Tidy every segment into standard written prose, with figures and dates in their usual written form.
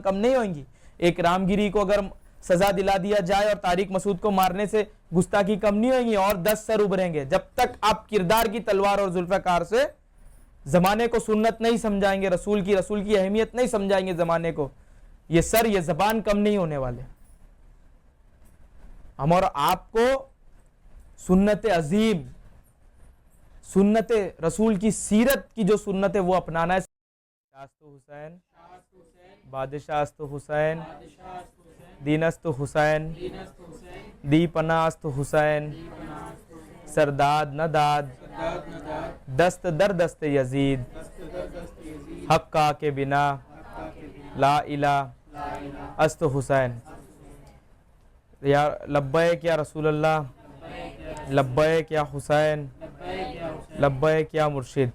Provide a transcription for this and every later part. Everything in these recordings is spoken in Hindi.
कम नहीं होंगी। एक रामगिरी को अगर सजा दिला दिया जाए और तारिक मसूद को मारने से गुस्ताखी कम नहीं होगी, और 10 सर उभरेंगे। जब तक आप किरदार की तलवार और जुल्फकार से जमाने को सुन्नत नहीं समझाएंगे, रसूल की अहमियत नहीं समझाएंगे जमाने को, ये सर ये जबान कम नहीं होने वाले। हम और आपको सुन्नत अजीम, सुन्नत रसूल की सीरत की जो सुन्नत है वो अपनाना है। हुसैन, बादशाह हुसैन, दीनस्त हुसैन, दीपनास्त हुसैन, सरदाद नदाद, दस्त दर दस्त यजीद, हक्का के बिना ला इला अस्त हुसैन। या लब्बैक या रसूल अल्लाह, लब्बैक या हुसैन, लब्बैक या मुर्शिद।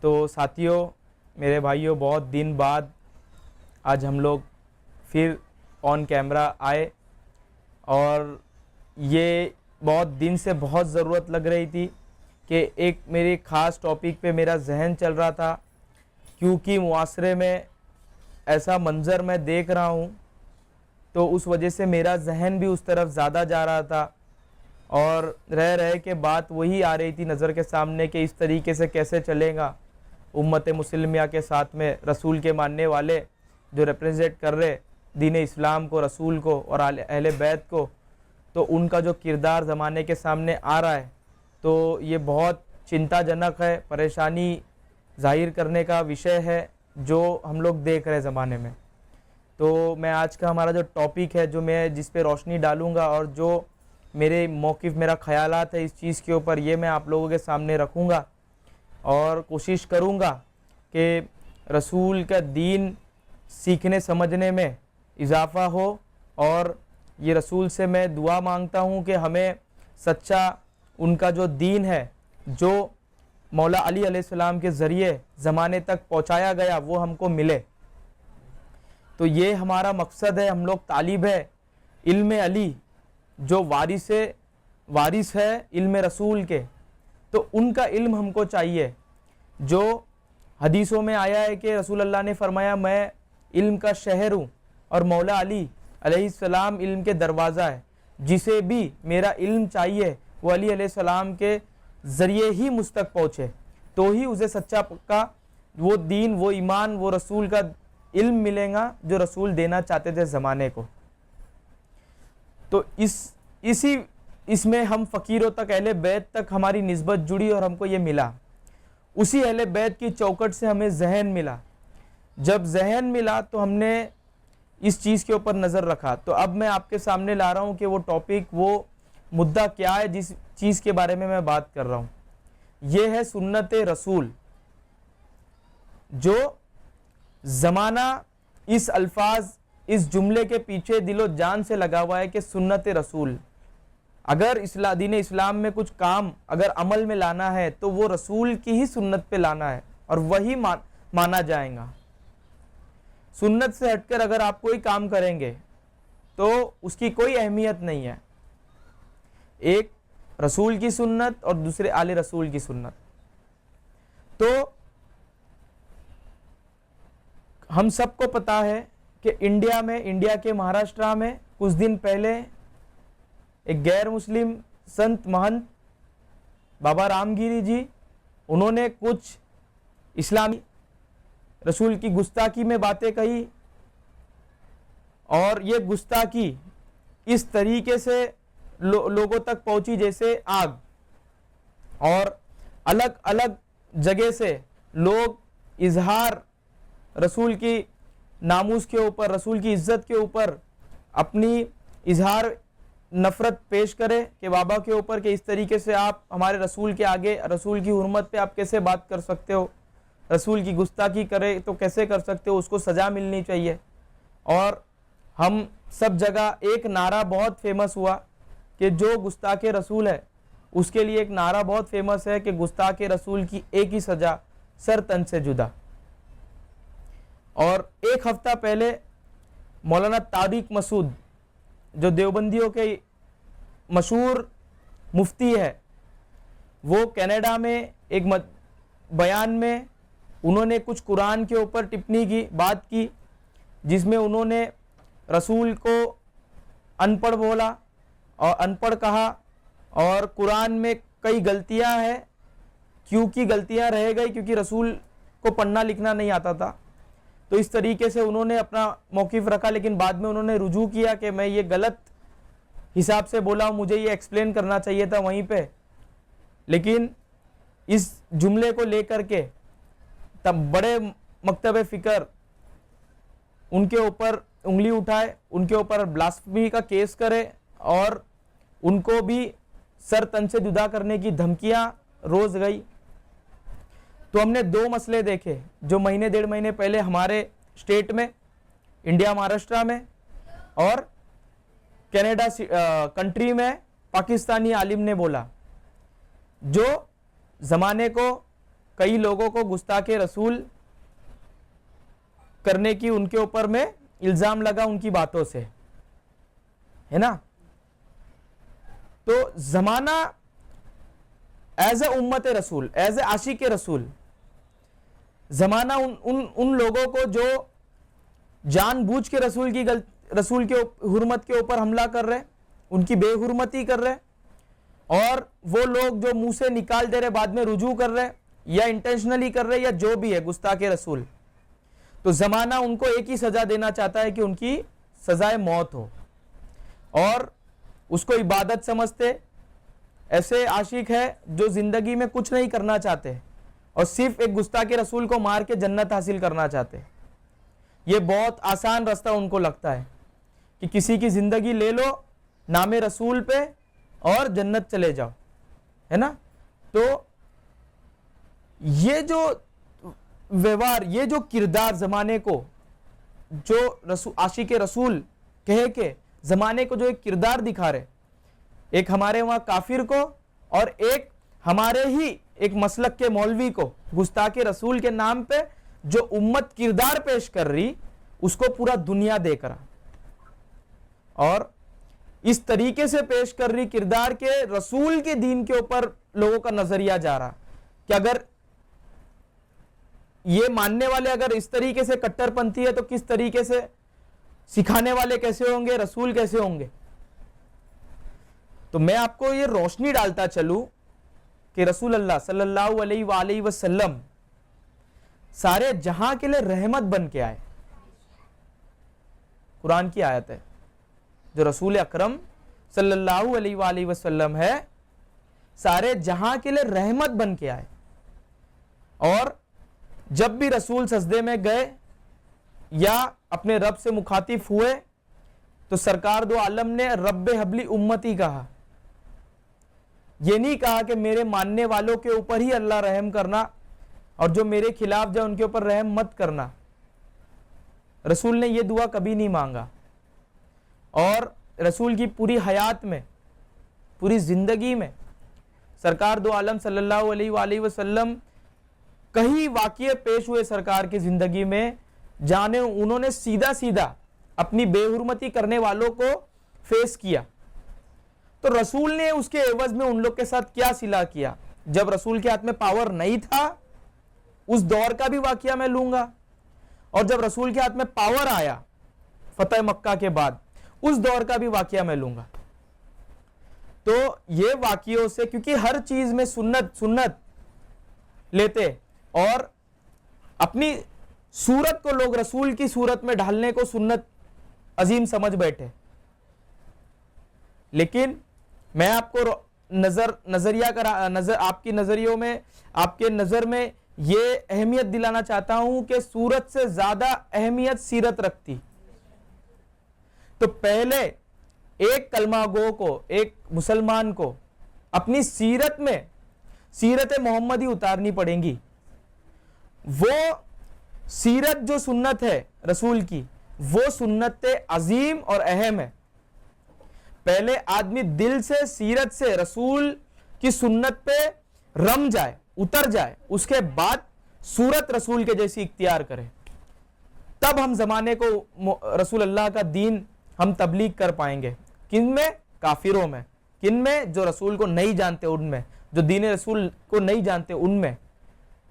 तो साथियों, मेरे भाइयों, बहुत दिन बाद आज हम लोग फिर ऑन कैमरा आए, और ये बहुत दिन से बहुत ज़रूरत लग रही थी कि एक मेरे ख़ास टॉपिक पे मेरा जहन चल रहा था, क्योंकि मुआसरे में ऐसा मंज़र मैं देख रहा हूँ, तो उस वजह से मेरा जहन भी उस तरफ ज़्यादा जा रहा था, और रह रह के बात वही आ रही थी नज़र के सामने कि इस तरीके से कैसे चलेगा उम्मत मुस्लिमिया के साथ में रसूल के मानने वाले जो रिप्रेजेंट कर रहे दीन इस्लाम को, रसूल को और अहले बैत को, तो उनका जो किरदार ज़माने के सामने आ रहा है, तो ये बहुत चिंताजनक है, परेशानी जाहिर करने का विषय है जो हम लोग देख रहे ज़माने में। तो मैं आज का हमारा जो टॉपिक है, जो मैं जिस पे रोशनी डालूँगा और जो मेरे मौक़िफ़, मेरा ख़यालात है इस चीज़ के ऊपर, ये मैं आप लोगों के सामने रखूँगा और कोशिश करूँगा कि रसूल का दीन सीखने समझने में इजाफ़ा हो। और ये रसूल से मैं दुआ मांगता हूँ कि हमें सच्चा उनका जो दीन है, जो मौला अली अलैहिस्सलाम के ज़रिए ज़माने तक पहुँचाया गया, वो हमको मिले। तो ये हमारा मकसद है। हम लोग तालिब है इल्म अली, जो वारिस है इल्म रसूल के, तो उनका इल्म हमको चाहिए। जो हदीसों में आया है कि रसूल अल्लाह ने फरमाया, मैं इल्म का शहर हूँ और मौला अली अलैहिस्सलाम इल्म के दरवाज़ा है। जिसे भी मेरा इल्म चाहिए वो अली अलैहिस्सलाम के ज़रिए ही मुझ तक पहुँचे, तो ही उसे सच्चा पक्का वो दीन, वो ईमान, वो रसूल का इल्म मिलेगा जो रसूल देना चाहते थे ज़माने को। तो इसमें हम फ़कीरों तक, अहले बैत तक हमारी निस्बत जुड़ी और हमको ये मिला। उसी अहले बैत की चौकट से हमें जहन मिला। जब जहन मिला तो हमने इस चीज़ के ऊपर नज़र रखा। तो अब मैं आपके सामने ला रहा हूँ कि वो टॉपिक, वो मुद्दा क्या है जिस चीज़ के बारे में मैं बात कर रहा हूँ। ये है सुन्नत रसूल। जो ज़माना इस अल्फाज, इस जुमले के पीछे दिलो जान से लगा हुआ है कि सुन्नत रसूल, अगर दीन इस्लाम में कुछ काम अगर अमल में लाना है तो वो रसूल की ही सुन्नत पे लाना है और वही माना जाएगा। सुन्नत से हटकर अगर आप कोई काम करेंगे तो उसकी कोई अहमियत नहीं है। एक रसूल की सुन्नत और दूसरे आले रसूल की सुन्नत। तो हम सबको पता है कि इंडिया के महाराष्ट्र में कुछ दिन पहले एक गैर मुस्लिम संत महंत बाबा रामगिरी जी, उन्होंने कुछ इस्लामी रसूल की गुस्ताखी में बातें कही, और ये गुस्ताखी इस तरीके से लोगों तक पहुंची जैसे आग, और अलग अलग जगह से लोग इजहार रसूल की नामूस के ऊपर, रसूल की इज्जत के ऊपर अपनी इजहार नफरत पेश करे कि बाबा के ऊपर, कि इस तरीके से आप हमारे रसूल के आगे, रसूल की हुर्मत पे आप कैसे बात कर सकते हो, रसूल की गुस्ताखी करे तो कैसे कर सकते हो, उसको सज़ा मिलनी चाहिए। और हम सब जगह एक नारा बहुत फेमस हुआ कि जो गुस्ताखे रसूल है उसके लिए एक नारा बहुत फेमस है कि गुस्ताखे रसूल की एक ही सज़ा, सर तन से जुदा। और एक हफ्ता पहले मौलाना तारिक मसूद, जो देवबंदियों के मशहूर मुफ्ती है, वो कनाडा में एक बयान में उन्होंने कुछ कुरान के ऊपर टिप्पणी की, बात की, जिसमें उन्होंने रसूल को अनपढ़ बोला और अनपढ़ कहा, और कुरान में कई गलतियां हैं। क्योंकि गलतियां रह गई क्योंकि रसूल को पढ़ना लिखना नहीं आता था। तो इस तरीके से उन्होंने अपना मौकिफ रखा, लेकिन बाद में उन्होंने रुजू किया कि मैं ये गलत हिसाब से बोला, मुझे ये एक्सप्लेन करना चाहिए था वहीं पे। लेकिन इस जुमले को लेकर के तब बड़े मकतब फ़िक्र उनके ऊपर उंगली उठाए, उनके ऊपर ब्लास्फेमी का केस करे और उनको भी सर तन से जुदा करने की धमकियां रोज गई। तो हमने दो मसले देखे जो महीने डेढ़ महीने पहले हमारे स्टेट में, इंडिया महाराष्ट्र में और कनाडा कंट्री में पाकिस्तानी आलिम ने बोला, जो ज़माने को कई लोगों को गुस्ताखे रसूल करने की उनके ऊपर में इल्ज़ाम लगा उनकी बातों से, है ना। तो ज़माना एज ए उम्मत रसूल, एज ए आशिक रसूल, ज़माना उन लोगों को जो जानबूझ के रसूल के हुर्मत के ऊपर हमला कर रहे, उनकी बेहुरमती कर रहे, और वो लोग जो मुंह से निकाल दे रहे बाद में रुजू कर रहे, या इंटेंशनली कर रहे, या जो भी है गुस्ताखे रसूल, तो ज़माना उनको एक ही सज़ा देना चाहता है कि उनकी सज़ाए मौत हो, और उसको इबादत समझते। ऐसे आशिक है जो ज़िंदगी में कुछ नहीं करना चाहते और सिर्फ एक गुस्ताखे रसूल को मार के जन्नत हासिल करना चाहते। ये बहुत आसान रास्ता उनको लगता है कि किसी की ज़िंदगी ले लो नामे रसूल पे और जन्नत चले जाओ, है ना। तो ये जो व्यवहार, ये जो किरदार ज़माने को, जो आशिक रसूल कह के ज़माने को जो एक किरदार दिखा रहे, एक हमारे वहाँ काफिर को और एक हमारे ही एक मसलक के मौलवी को गुस्ताखे रसूल के नाम पे जो उम्मत किरदार पेश कर रही, उसको पूरा दुनिया देख रहा, और इस तरीके से पेश कर रही किरदार के रसूल के दीन के ऊपर लोगों का नजरिया जा रहा कि अगर ये मानने वाले अगर इस तरीके से कट्टरपंथी है तो किस तरीके से सिखाने वाले कैसे होंगे, रसूल कैसे होंगे। तो मैं आपको ये रोशनी डालता चलूं कि रसूल अल्लाह सल्लल्लाहु अलैहि वसल्लम सारे जहां के लिए रहमत बन के आए। कुरान की आयत है जो रसूल अकरम सल्लल्लाहु अलैहि वसल्लम है, सारे जहां के लिए रहमत बन के आए। और जब भी रसूल सजदे में गए या अपने रब से मुखातिब हुए तो सरकार दो आलम ने रब्बे हबली उम्मती कहा। ये नहीं कहा कि मेरे मानने वालों के ऊपर ही अल्लाह रहम करना और जो मेरे खिलाफ जाए उनके ऊपर रहम मत करना। रसूल ने यह दुआ कभी नहीं मांगा, और रसूल की पूरी हयात में, पूरी जिंदगी में सरकार दो आलम सल्लल्लाहु अलैहि वसल्लम कई वाक़ये पेश हुए सरकार की जिंदगी में, जाने उन्होंने सीधा सीधा अपनी बेहुरमती करने वालों को फेस किया। तो रसूल ने उसके एवज में उन लोग के साथ क्या सिला किया। जब रसूल के हाथ में पावर नहीं था, उस दौर का भी वाकया मैं लूंगा, और जब रसूल के हाथ में पावर आया फतेह मक्का के बाद, उस दौर का भी वाकया मैं लूंगा। तो ये वाकयों से, क्योंकि हर चीज में सुन्नत लेते और अपनी सूरत को लोग रसूल की सूरत में ढालने को सुन्नत अजीम समझ बैठे। लेकिन मैं आपको आपकी नजरियों में, आपके नजर में ये अहमियत दिलाना चाहता हूं कि सूरत से ज्यादा अहमियत सीरत रखती। तो पहले एक कलमा गो को, एक मुसलमान को अपनी सीरत में सीरत मोहम्मदी उतारनी पड़ेगी। वो सीरत जो सुन्नत है रसूल की, वो सुन्नत अजीम और अहम है। पहले आदमी दिल से, सीरत से रसूल की सुन्नत पे रम जाए, उतर जाए, उसके बाद सूरत रसूल के जैसी इख्तियार करे, तब हम जमाने को रसूल अल्लाह का दीन हम तबलीग कर पाएंगे। किन में? काफिरों में। किन में? जो रसूल को नहीं जानते उनमें, जो दीन रसूल को नहीं जानते उनमें।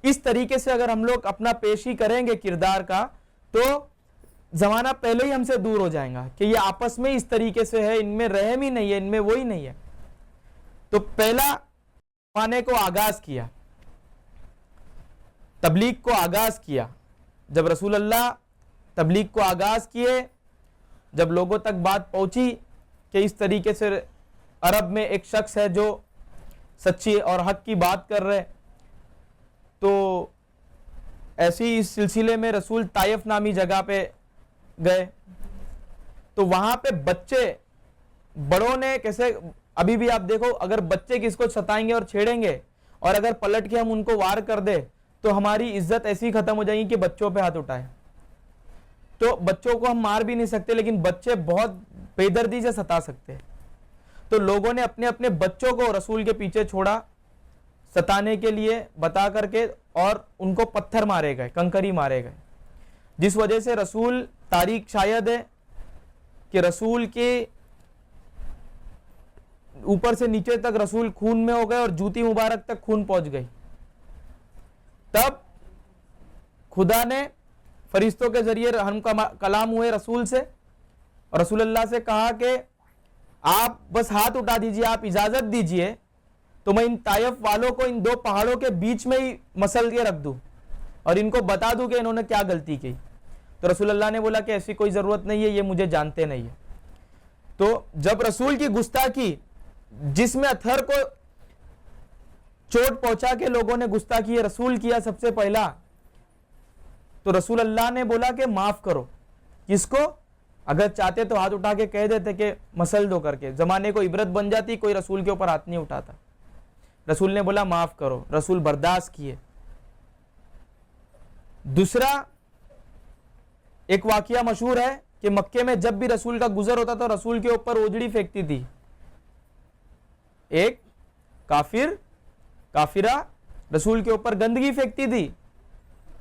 इस तरीके से अगर हम लोग अपना पेशी करेंगे किरदार का, तो जमाना पहले ही हमसे दूर हो जाएगा कि ये आपस में इस तरीके से है, इनमें रहम ही नहीं है, इनमें वो ही नहीं है। तो पहला जमाने को आगाज किया, तबलीग को आगाज किया। जब रसूल अल्लाह तबलीग को आगाज किए, जब लोगों तक बात पहुंची कि इस तरीके से अरब में एक शख्स है जो सच्ची और हक की बात कर रहे, तो ऐसी इस सिलसिले में रसूल ताइफ नामी जगह पे गए। तो वहां पे बच्चे बड़ों ने कैसे, अभी भी आप देखो, अगर बच्चे किसको सताएंगे और छेड़ेंगे और अगर पलट के हम उनको वार कर दे तो हमारी इज्जत ऐसी खत्म हो जाएगी कि बच्चों पे हाथ उठाए। तो बच्चों को हम मार भी नहीं सकते, लेकिन बच्चे बहुत बेदर्दी से सता सकते हैं। तो लोगों ने अपने अपने बच्चों को रसूल के पीछे छोड़ा सताने के लिए बता करके, और उनको पत्थर मारे गए, कंकरी मारे गए, जिस वजह से रसूल, तारीख शायद है कि रसूल के ऊपर से नीचे तक रसूल खून में हो गए और जूती मुबारक तक खून पहुंच गई। तब खुदा ने फरिश्तों के जरिए हम कलाम हुए रसूल से, और रसूल अल्लाह से कहा कि आप बस हाथ उठा दीजिए, आप इजाजत दीजिए तो मैं इन ताइफ वालों को इन दो पहाड़ों के बीच में ही मसल के रख दूं और इनको बता दूं कि इन्होंने क्या गलती की। तो रसूल अल्लाह ने बोला कि ऐसी कोई जरूरत नहीं है, ये मुझे जानते नहीं है। तो जब रसूल की गुस्ताखी, जिसमें अथर को चोट पहुंचा के लोगों ने गुस्ताखी रसूल किया सबसे पहला, तो रसूल अल्लाह ने बोला कि माफ करो। किसको? अगर चाहते तो हाथ उठा के कह देते कि मसल दो करके, जमाने को इबरत बन जाती, कोई रसूल के ऊपर हाथ नहीं उठाता। रसूल ने बोला माफ करो, रसूल बर्दाश्त किए। दूसरा एक वाकया मशहूर है कि मक्के में जब भी रसूल का गुजर होता तो रसूल के ऊपर ओजड़ी फेंकती थी एक काफिरा, रसूल के ऊपर गंदगी फेंकती थी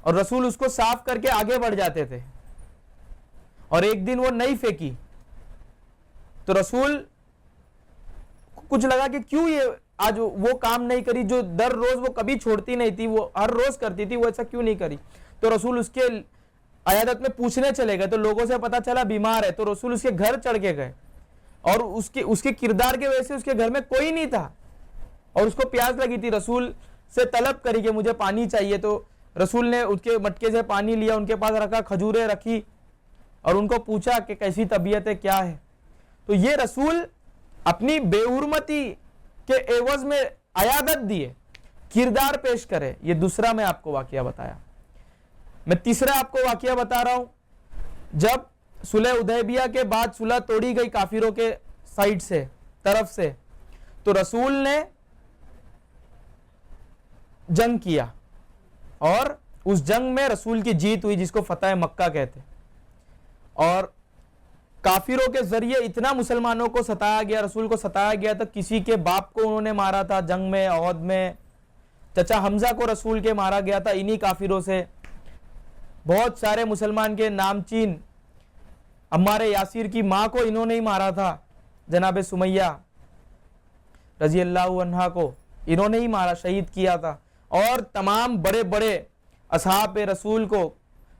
और रसूल उसको साफ करके आगे बढ़ जाते थे। और एक दिन वो नहीं फेंकी तो रसूल कुछ लगा कि क्यों ये आज वो काम नहीं करी जो दर रोज वो कभी छोड़ती नहीं थी, वो हर रोज करती थी, वो ऐसा क्यों नहीं करी। तो रसूल उसके अयादत में पूछने चले गए, तो लोगों से पता चला बीमार है। तो रसूल उसके घर चढ़ के गए और उसके किरदार के वजह से उसके घर में कोई नहीं था और उसको प्यास लगी थी। रसूल से तलब करी कि मुझे पानी चाहिए, तो रसूल ने उसके मटके से पानी लिया, उनके पास रखा, खजूरें रखी और उनको पूछा कि कैसी तबीयत है, क्या है। तो ये रसूल अपनी बेहुरमती के एवज में अयादत दिए, किरदार पेश करे। ये दूसरा मैं आपको वाकया बताया। मैं तीसरा आपको वाकया बता रहा हूं। जब सुलह उदैबिया के बाद सुलह तोड़ी गई काफिरों के साइड से, तरफ से, तो रसूल ने जंग किया और उस जंग में रसूल की जीत हुई, जिसको फतह मक्का कहते। और काफिरों के जरिए इतना मुसलमानों को सताया गया, रसूल को सताया गया, तो किसी के बाप को उन्होंने मारा था जंग में, औद में। चचा हमजा को रसूल के मारा गया था इन्हीं काफिरों से। बहुत सारे मुसलमान के नामचीन अम्मारे यासिर की मां को इन्होंने ही मारा था, जनाब सुमैया रजी अल्लाह अन्हा को इन्होंने ही मारा, शहीद किया था। और तमाम बड़े बड़े असहाब रसूल को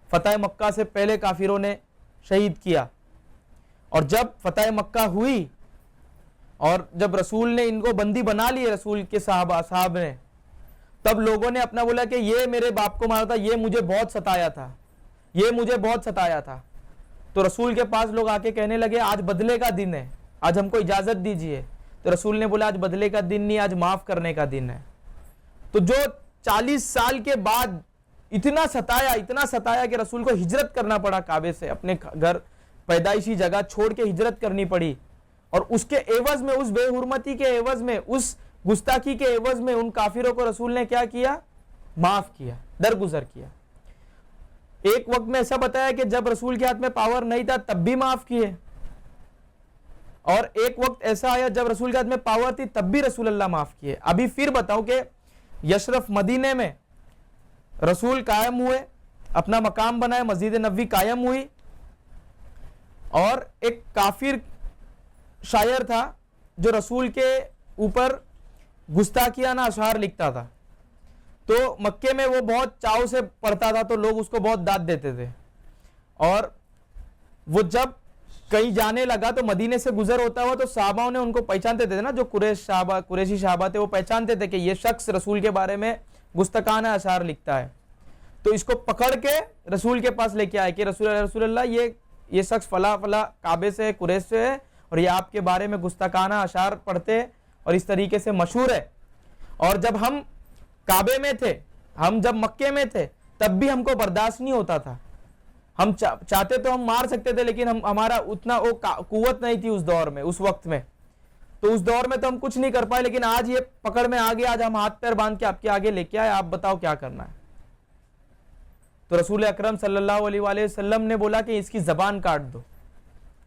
फतह मक्का से पहले काफिरों ने शहीद किया। और जब फतह मक्का हुई और जब रसूल ने इनको बंदी बना लिए, रसूल के साहब ने, तब लोगों ने अपना बोला कि ये मेरे बाप को मारा था, ये मुझे बहुत सताया था, ये मुझे बहुत सताया था। तो रसूल के पास लोग आके कहने लगे आज बदले का दिन है, आज हमको इजाजत दीजिए। तो रसूल ने बोला आज बदले का दिन नहीं, आज माफ करने का दिन है। तो जो 40 साल के बाद इतना सताया कि रसूल को हिजरत करना पड़ा, काबे से अपने घर पैदाइशी जगह छोड़ के हिजरत करनी पड़ी। और उसके एवज में, उस बेहुरमती के एवज में, उस गुस्ताखी के एवज में उन काफिरों को रसूल ने क्या किया? माफ किया, दरगुजर किया। एक वक्त में ऐसा बताया कि जब रसूल के हाथ में पावर नहीं था तब भी माफ किए, और एक वक्त ऐसा आया जब रसूल के हाथ में पावर थी तब भी रसूल अल्लाह माफ किए। अभी फिर बताऊं कि यशरफ मदीने में रसूल कायम हुए, अपना मकाम बनाए, मस्जिद नबवी कायम हुई, और एक काफिर शायर था जो रसूल के ऊपर गुस्ताखियाना अशआर लिखता था। तो मक्के में वो बहुत चाव से पढ़ता था, तो लोग उसको बहुत दाद देते थे। और वो जब कहीं जाने लगा तो मदीने से गुजर होता हुआ तो साहबाओं ने उनको पहचानते थे ना, जो कुरैशी साहबा थे, वो पहचानते थे कि ये शख्स रसूल के बारे में गुस्तकाना अशार लिखता है। तो इसको पकड़ के रसूल के पास लेके आए कि रसूलल्लाह, ये शख्स फला फला काबे से, कुरैश से है, और ये आपके बारे में गुस्तकाना अशार पढ़ते और इस तरीके से मशहूर है। और जब हम काबे में थे, हम जब मक्के में थे, तब भी हमको बर्दाश्त नहीं होता था। हम चाहते तो हम मार सकते थे, लेकिन हमारा उतना वो कुव्वत नहीं थी उस दौर में, उस वक्त में। तो उस दौर में तो हम कुछ नहीं कर पाए, लेकिन आज ये पकड़ में आ गया, आज हम हाथ पैर बांध के आपके आगे लेके आए, आप बताओ क्या करना है। तो रसूल अकरम सल्लल्लाहु अलैहि वसल्लम ने बोला कि इसकी जबान काट दो।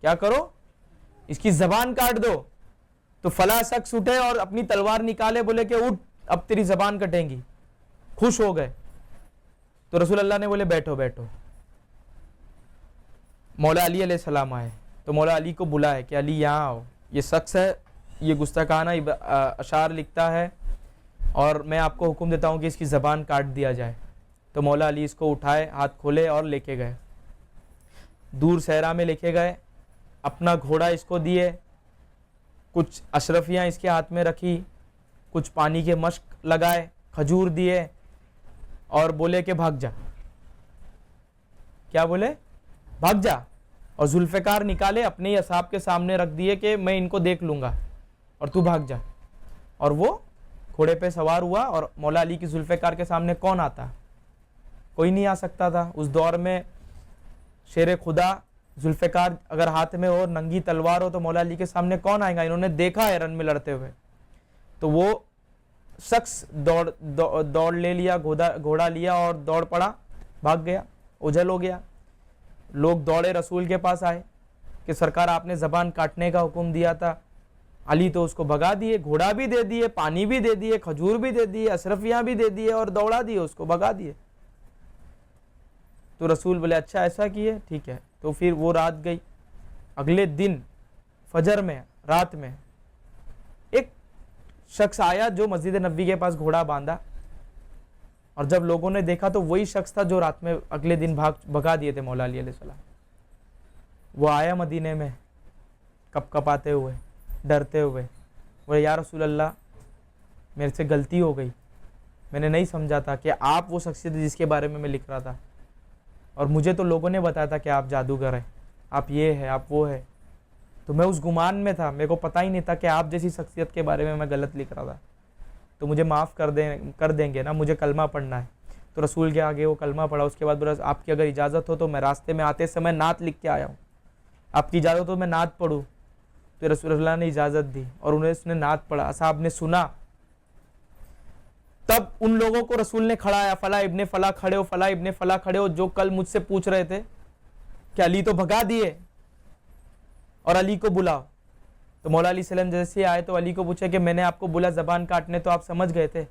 क्या करो? इसकी जबान काट दो। तो फला शख्स उठे और अपनी तलवार निकाले, बोले कि उठ, अब तेरी जबान कटेंगी। खुश हो गए। तो रसूल अल्लाह ने बोले बैठो बैठो। मौला अली अलैहिस्सलाम आए, तो मौला अली को बुलाए कि अली यहाँ आओ, ये शख्स है, ये गुस्ताखाना अशार लिखता है, और मैं आपको हुक्म देता हूँ कि इसकी ज़बान काट दिया जाए। तो मौला अली इसको उठाए, हाथ खोले और लेके गए, दूर सहरा में लेके गए, अपना घोड़ा इसको दिए, कुछ अशरफियाँ इसके हाथ में रखी, कुछ पानी के मश्क लगाए, खजूर दिए और बोले कि भाग जा। क्या बोले? भाग जा। और जुल्फ़िकार निकाले, अपने ही असहाब के सामने रख दिए कि मैं इनको देख लूँगा और तू भाग जा। और वो घोड़े पे सवार हुआ, और मौला अली की जुल्फ़िकार के सामने कौन आता? कोई नहीं आ सकता था उस दौर में। शेर खुदा जुल्फ़िकार अगर हाथ में हो, नंगी तलवार हो, तो मौला अली के सामने कौन आएगा? इन्होंने देखा है रन में लड़ते हुए। तो वो शख्स दौड़ ले लिया, घोड़ा लिया और दौड़ पड़ा, भाग गया, ओझल हो गया। लोग दौड़े रसूल के पास आए कि सरकार आपने ज़बान काटने का हुक्म दिया था। अली तो उसको भगा दिए, घोड़ा भी दे दिए, पानी भी दे दिए, खजूर भी दे दिए, अशरफियाँ भी दे दिए और दौड़ा दिए, उसको भगा दिए। तो रसूल बोले अच्छा ऐसा किए, ठीक है। तो फिर वो रात गई। अगले दिन फजर में, रात में एक शख्स आया जो मस्जिद नबी के पास घोड़ा बांधा, और जब लोगों ने देखा तो वही शख्स था जो रात में अगले दिन भगा दिए थे मौला अली अलैहिस्सलाम। वो आया मदीने में कपकपाते हुए, डरते हुए, बोले या रसूल अल्लाह, मेरे से गलती हो गई, मैंने नहीं समझा था कि आप वो शख्सियत जिसके बारे में मैं लिख रहा था, और मुझे तो लोगों ने बताया था कि आप जादूगर हैं, आप ये है, आप वो है, तो मैं उस गुमान में था, मेरे को पता ही नहीं था कि आप जैसी शख्सियत के बारे में मैं गलत लिख रहा था, तो मुझे माफ़ कर देंगे ना, मुझे कलमा पढ़ना है। तो रसूल के आगे वो कलमा पढ़ा। उसके बाद बोला आपकी अगर इजाज़त हो तो मैं रास्ते में आते समय नात लिख के आया हूँ, आपकी इजाज़त हो तो मैं नात पढ़ूँ। तो रसूलुल्लाह ने इजाज़त दी और उसने नात पढ़ा, साहब ने सुना। तब उन लोगों को रसूल ने खड़ाया, फला इब्ने फला खड़े हो, फला इब्ने फला खड़े हो, जो कल मुझसे पूछ रहे थे कि अली तो भगा दिए और अली को बुलाओ। तो मौला अली सल्लम जैसे आए तो अली को पूछे कि मैंने आपको बोला ज़बान काटने, तो आप समझ गए थे?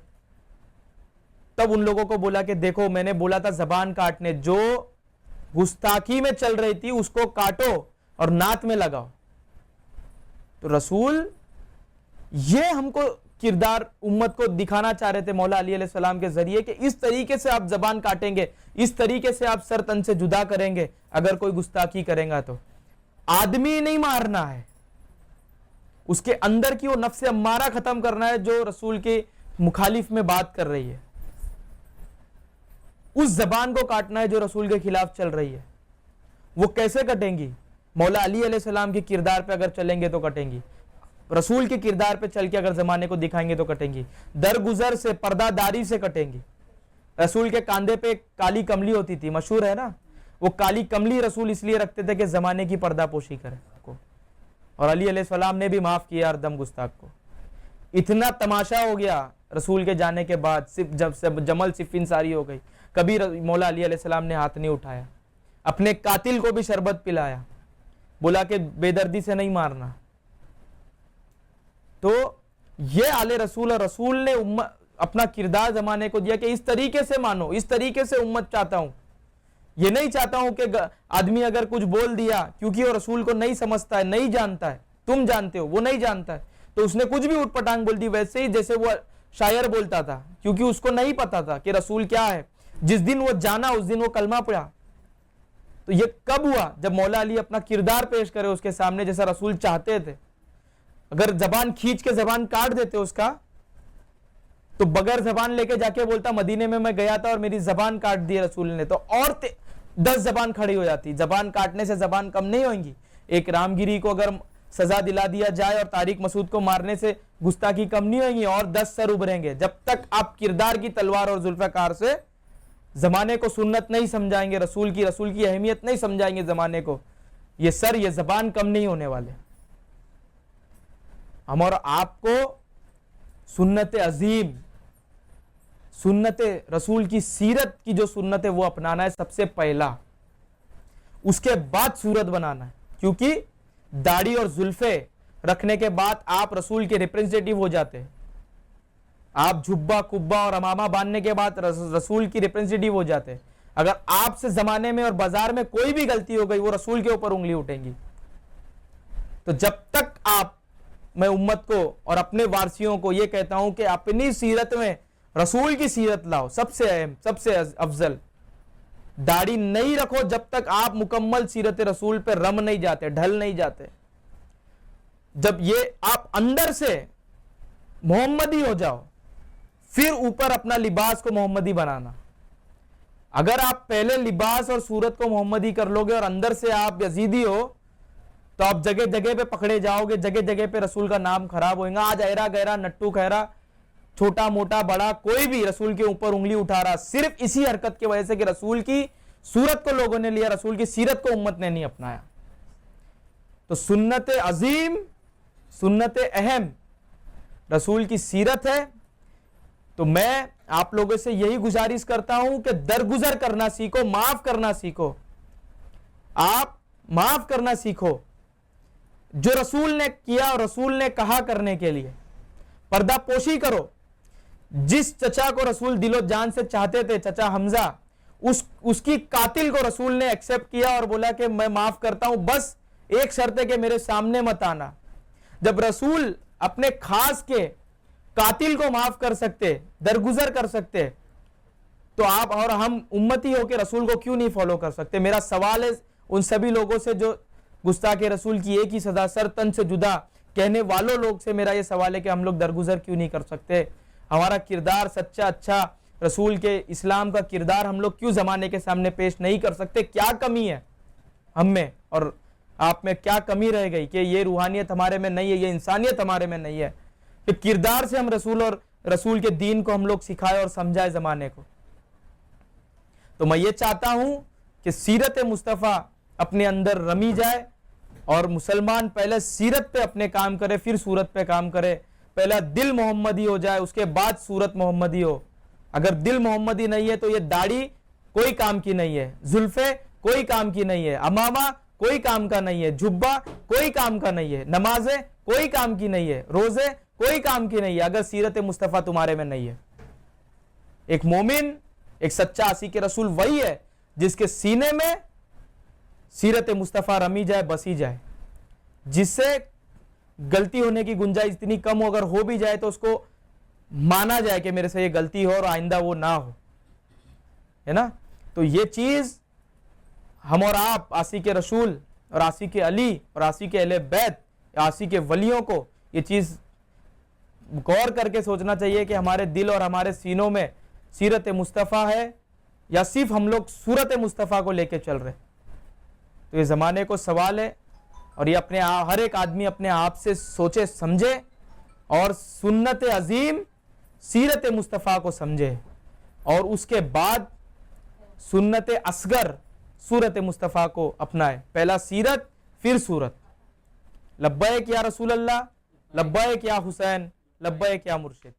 तब उन लोगों को बोला कि देखो मैंने बोला था ज़बान काटने, जो गुस्ताखी में चल रही थी उसको काटो और नात में लगाओ। तो रसूल ये हमको किरदार उम्मत को दिखाना चाह रहे थे मौला अली अलैहि सलाम के जरिए कि इस तरीके से आप ज़बान काटेंगे, इस तरीके से आप सर तन से जुदा करेंगे अगर कोई गुस्ताखी करेगा। तो आदमी नहीं मारना है, उसके अंदर की वो नफ्स अम्मारा खत्म करना है जो रसूल के मुखालिफ में बात कर रही है, उस जबान को काटना है जो रसूल के खिलाफ चल रही है। वो कैसे कटेंगी? मौला अली अलैहिस्सलाम के किरदार पे अगर चलेंगे तो कटेंगी, रसूल के किरदार पे चल के अगर जमाने को दिखाएंगे तो कटेंगी, दरगुजर से, पर्दादारी से कटेंगी। रसूल के कांधे पे काली कमली होती थी, मशहूर है ना, वो काली कमली रसूल इसलिए रखते थे कि जमाने की पर्दापोशी करे को। और अली अलैहिस्सलाम ने भी माफ किया हरदम गुस्ताख को। इतना तमाशा हो गया रसूल के जाने के बाद, सिर्फ जब से जमल सिफिन सारी हो गई, कभी मौला अली अलैहिस्सलाम ने हाथ नहीं उठाया, अपने कातिल को भी शरबत पिलाया, बोला कि बेदर्दी से नहीं मारना। तो ये आले रसूल, और रसूल ने अपना किरदार जमाने को दिया कि इस तरीके से मानो, इस तरीके से उम्मत चाहता हूं। ये नहीं चाहता हूं कि आदमी अगर कुछ बोल दिया, क्योंकि वो रसूल को नहीं समझता है, नहीं जानता है, तुम जानते हो, वो नहीं जानता है, तो उसने कुछ भी उठपटांग बोल दी, वैसे ही जैसे वो शायर बोलता था, क्योंकि उसको नहीं पता था कि रसूल क्या है। जिस दिन वो जाना उस दिन वो कलमा पढ़ा। तो ये कब हुआ? जब मौला अली अपना किरदार पेश करे उसके सामने जैसा रसूल चाहते थे। अगर जबान खींच के जबान काट देते उसका, तो बगैर जबान लेके जाके बोलता मदीने में मैं गया था और मेरी जबान काट दी रसूल ने, तो और 10 जबान खड़ी हो जाती। जबान काटने से जबान कम नहीं होंगी। एक रामगिरी को अगर सजा दिला दिया जाए और तारिक मसूद को मारने से गुस्ताखी कम नहीं होगी, और 10 सर उभरेंगे। जब तक आप किरदार की तलवार और जुल्फकार से जमाने को सुन्नत नहीं समझाएंगे, रसूल की अहमियत नहीं समझाएंगे जमाने को, ये सर ये जबान कम नहीं होने वाले। हम और आपको सुन्नत अजीम, सुन्नत रसूल की सीरत की जो सुन्नत है वो अपनाना है सबसे पहला। उसके बाद सूरत बनाना है, क्योंकि दाढ़ी और जुल्फे रखने के बाद आप रसूल के रिप्रेजेंटेटिव हो जाते हैं। आप जुब्बा कुब्बा और अमामा बांधने के बाद रसूल की रिप्रेजेंटेटिव हो जाते हैं। अगर आपसे जमाने में और बाजार में कोई भी गलती हो गई, वो रसूल के ऊपर उंगली उठेंगी। तो जब तक आप, मैं उम्मत को और अपने वारसियों को यह कहता हूं कि अपनी सीरत में रसूल की सीरत लाओ, सबसे अहम, सबसे अफजल। दाढ़ी नहीं रखो जब तक आप मुकम्मल सीरत रसूल पे रम नहीं जाते, ढल नहीं जाते। जब ये आप अंदर से मोहम्मदी हो जाओ, फिर ऊपर अपना लिबास को मोहम्मदी बनाना। अगर आप पहले लिबास और सूरत को मोहम्मदी कर लोगे और अंदर से आप यजीदी हो, तो आप जगह जगह पे पकड़े जाओगे, जगह जगह पे रसूल का नाम खराब होगा। आज ऐरा गहरा नट्टू खैरा, छोटा मोटा बड़ा, कोई भी रसूल के ऊपर उंगली उठा रहा, सिर्फ इसी हरकत की वजह से कि रसूल की सूरत को लोगों ने लिया, रसूल की सीरत को उम्मत ने नहीं अपनाया। तो सुन्नत अजीम, सुन्नत अहम रसूल की सीरत है। तो मैं आप लोगों से यही गुजारिश करता हूं कि दरगुजर करना सीखो, माफ करना सीखो। आप माफ करना सीखो, जो रसूल ने किया और रसूल ने कहा करने के लिए पर्दा पोशी करो। जिस चचा को रसूल दिलो जान से चाहते थे, चचा हमजा, उसकी कातिल को रसूल ने एक्सेप्ट किया और बोला कि मैं माफ करता हूं, बस एक शर्त है कि मेरे सामने मत आना। जब रसूल अपने खास के कातिल को माफ कर सकते, दरगुजर कर सकते, तो आप और हम उम्मती हो के रसूल को क्यों नहीं फॉलो कर सकते? मेरा सवाल है उन सभी लोगों से जो गुस्ताखे रसूल की एक ही सजा, सर तन से जुदा कहने वालों लोग से मेरा यह सवाल है कि हम लोग दरगुजर क्यों नहीं कर सकते? हमारा किरदार सच्चा अच्छा रसूल के इस्लाम का किरदार हम लोग क्यों जमाने के सामने पेश नहीं कर सकते? क्या कमी है हम में और आप में? क्या कमी रह गई कि ये रूहानियत हमारे में नहीं है, ये इंसानियत हमारे में नहीं है कि किरदार से हम रसूल और रसूल के दीन को हम लोग सिखाए और समझाए जमाने को? तो मैं ये चाहता हूं कि सीरत मुस्तफ़ा अपने अंदर रमी जाए और मुसलमान पहले सीरत पे अपने काम करे, फिर सूरत पे काम करे। पहला दिल मोहम्मदी हो जाए, उसके बाद सूरत मोहम्मदी हो। अगर दिल मोहम्मदी नहीं है तो ये दाढ़ी कोई काम की नहीं है, जुल्फे कोई काम की नहीं है, अमामा कोई काम का नहीं है, जुब्बा कोई काम का नहीं है, नमाजें कोई काम की नहीं है, रोजे कोई काम की नहीं है, अगर सीरत मुस्तफ़ा तुम्हारे में नहीं है। एक मोमिन, एक सच्चा आशिक रसूल वही है जिसके सीने में सीरत मुस्तफ़ा रमी जाए, बसी जाए, जिससे गलती होने की गुंजाइश इतनी कम हो, अगर हो भी जाए तो उसको माना जाए कि मेरे से ये गलती हो और आइंदा वो ना हो, है ना? तो ये चीज हम और आप आशिक रसूल और आशिक अली और आशिक अहले बैत, आशिक वलियों को ये चीज गौर करके सोचना चाहिए कि हमारे दिल और हमारे सीनों में सीरत मुस्तफ़ा है या सिर्फ हम लोग सूरत मुस्तफ़ा को लेके चल रहे। तो ये ज़माने को सवाल है और ये अपने हर एक आदमी अपने आप से सोचे समझे और सुन्नत अजीम सीरत मुस्तफ़ा को समझे और उसके बाद सुन्नत असगर सूरत मुस्तफ़ा को अपनाए। पहला सीरत फिर सूरत। लब्बैक या रसूल अल्लाह, लब्बैक या हुसैन, लब्बैक या मुर्शिद।